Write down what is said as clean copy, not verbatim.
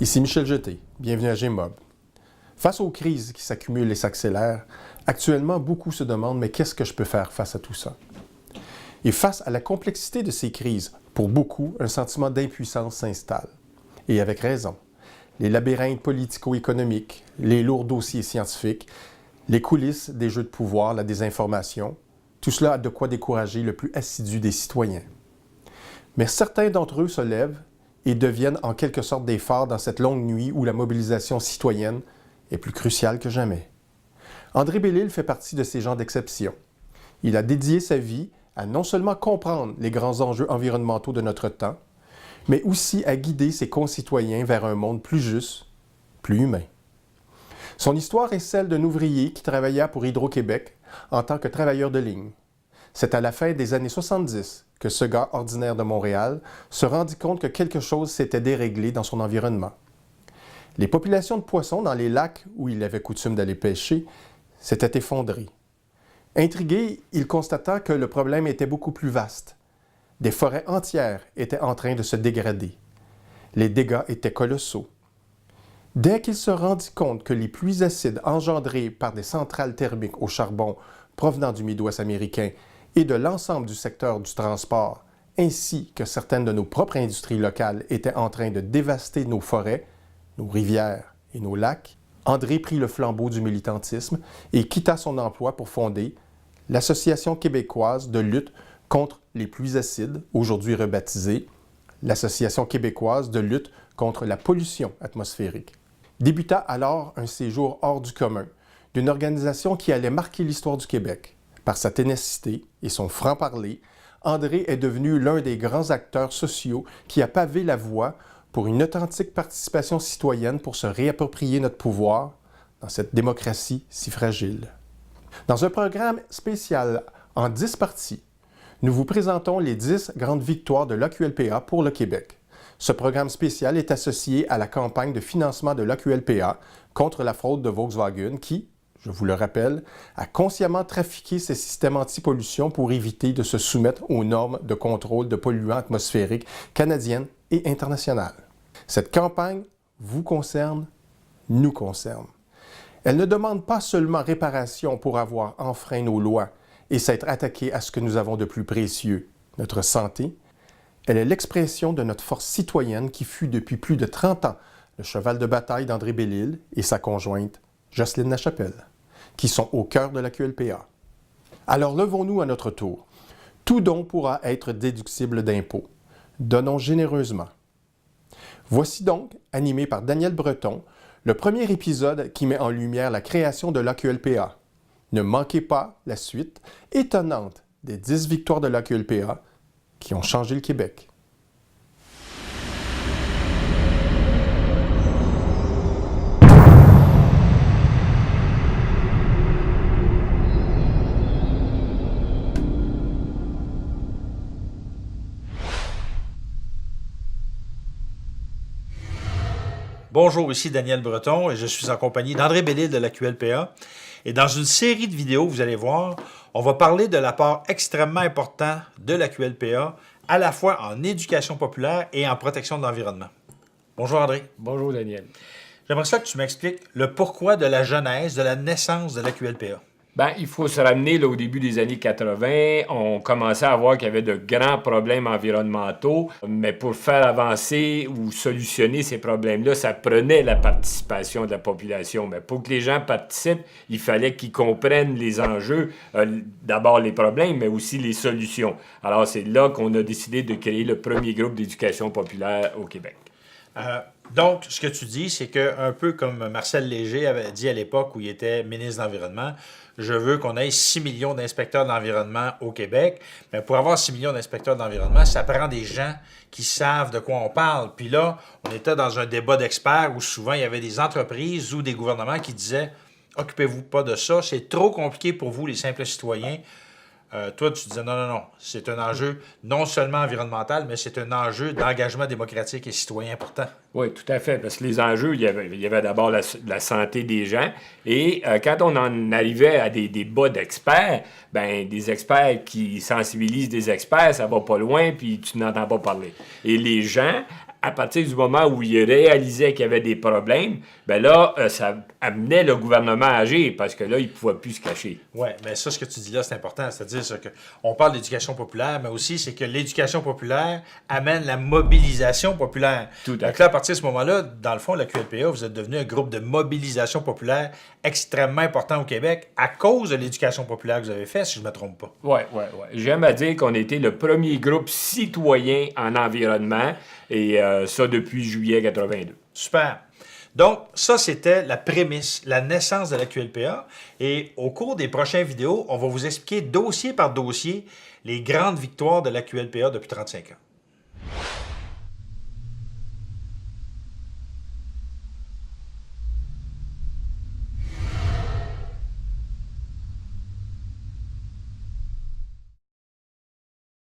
Ici Michel Jeté, bienvenue à Gmob. Face aux crises qui s'accumulent et s'accélèrent, actuellement beaucoup se demandent « mais qu'est-ce que je peux faire face à tout ça ?» Et face à la complexité de ces crises, pour beaucoup, un sentiment d'impuissance s'installe. Et avec raison. Les labyrinthes politico-économiques, les lourds dossiers scientifiques, les coulisses des jeux de pouvoir, la désinformation, tout cela a de quoi décourager le plus assidu des citoyens. Mais certains d'entre eux se lèvent et deviennent en quelque sorte des phares dans cette longue nuit où la mobilisation citoyenne est plus cruciale que jamais. André Bellil fait partie de ces gens d'exception. Il a dédié sa vie à non seulement comprendre les grands enjeux environnementaux de notre temps, mais aussi à guider ses concitoyens vers un monde plus juste, plus humain. Son histoire est celle d'un ouvrier qui travailla pour Hydro-Québec en tant que travailleur de ligne. C'est à la fin des années 70 que ce gars ordinaire de Montréal se rendit compte que quelque chose s'était déréglé dans son environnement. Les populations de poissons dans les lacs où il avait coutume d'aller pêcher s'étaient effondrées. Intrigué, il constata que le problème était beaucoup plus vaste. Des forêts entières étaient en train de se dégrader. Les dégâts étaient colossaux. Dès qu'il se rendit compte que les pluies acides engendrées par des centrales thermiques au charbon provenant du Midwest américain et de l'ensemble du secteur du transport, ainsi que certaines de nos propres industries locales étaient en train de dévaster nos forêts, nos rivières et nos lacs, André prit le flambeau du militantisme et quitta son emploi pour fonder l'Association québécoise de lutte contre les pluies acides, aujourd'hui rebaptisée l'Association québécoise de lutte contre la pollution atmosphérique. Débuta alors un séjour hors du commun d'une organisation qui allait marquer l'histoire du Québec. Par sa ténacité et son franc-parler, André est devenu l'un des grands acteurs sociaux qui a pavé la voie pour une authentique participation citoyenne pour se réapproprier notre pouvoir dans cette démocratie si fragile. Dans un programme spécial en 10 parties, nous vous présentons les 10 grandes victoires de l'AQLPA pour le Québec. Ce programme spécial est associé à la campagne de financement de l'AQLPA contre la fraude de Volkswagen qui, je vous le rappelle, a consciemment trafiqué ces systèmes anti-pollution pour éviter de se soumettre aux normes de contrôle de polluants atmosphériques canadiennes et internationales. Cette campagne vous concerne, nous concerne. Elle ne demande pas seulement réparation pour avoir enfreint nos lois et s'être attaqué à ce que nous avons de plus précieux, notre santé. Elle est l'expression de notre force citoyenne qui fut depuis plus de 30 ans le cheval de bataille d'André Bellil et sa conjointe Jocelyne Lachapelle, qui sont au cœur de l'AQLPA. Alors levons-nous à notre tour. Tout don pourra être déductible d'impôts. Donnons généreusement. Voici donc, animé par Daniel Breton, le premier épisode qui met en lumière la création de l'AQLPA. Ne manquez pas la suite étonnante des 10 victoires de l'AQLPA qui ont changé le Québec. Bonjour, ici Daniel Breton et je suis en compagnie d'André Bellil de l'AQLPA. Et dans une série de vidéos, vous allez voir, on va parler de l'apport extrêmement important de l'AQLPA, à la fois en éducation populaire et en protection de l'environnement. Bonjour André. Bonjour Daniel. J'aimerais ça que tu m'expliques le pourquoi de la genèse, de la naissance de l'AQLPA. Ben, il faut se ramener là, au début des années 80. On commençait à voir qu'il y avait de grands problèmes environnementaux, mais pour faire avancer ou solutionner ces problèmes-là, ça prenait la participation de la population. Mais pour que les gens participent, il fallait qu'ils comprennent les enjeux, d'abord les problèmes, mais aussi les solutions. Alors, c'est là qu'on a décidé de créer le premier groupe d'éducation populaire au Québec. Donc, ce que tu dis, c'est que un peu comme Marcel Léger avait dit à l'époque où il était ministre de l'Environnement, je veux qu'on ait 6 millions d'inspecteurs de l'environnement au Québec. Mais pour avoir 6 millions d'inspecteurs de l'environnement, ça prend des gens qui savent de quoi on parle. Puis là, on était dans un débat d'experts où souvent il y avait des entreprises ou des gouvernements qui disaient « Occupez-vous pas de ça, c'est trop compliqué pour vous, les simples citoyens. » Toi, tu disais non, c'est un enjeu non seulement environnemental, mais c'est un enjeu d'engagement démocratique et citoyen important. Oui, tout à fait, parce que les enjeux, il y avait d'abord la santé des gens, et quand on en arrivait à des débats d'experts, ben des experts qui sensibilisent des experts, ça va pas loin, puis tu n'entends pas parler. Et les gens à partir du moment où il réalisait qu'il y avait des problèmes, ben là, ça amenait le gouvernement à agir parce que là, il ne pouvait plus se cacher. Oui, mais ça, ce que tu dis là, c'est important. C'est-à-dire qu'on parle d'éducation populaire, mais aussi c'est que l'éducation populaire amène la mobilisation populaire. Tout à Donc là, à partir de ce moment-là, dans le fond, la QLPA, vous êtes devenu un groupe de mobilisation populaire extrêmement important au Québec à cause de l'éducation populaire que vous avez fait, si je ne me trompe pas. Oui. J'aime à dire qu'on était le premier groupe citoyen en environnement, et ça depuis juillet 82. Super. Donc, ça, c'était la prémisse, la naissance de la QLPA. Et au cours des prochaines vidéos, on va vous expliquer dossier par dossier les grandes victoires de la QLPA depuis 35 ans.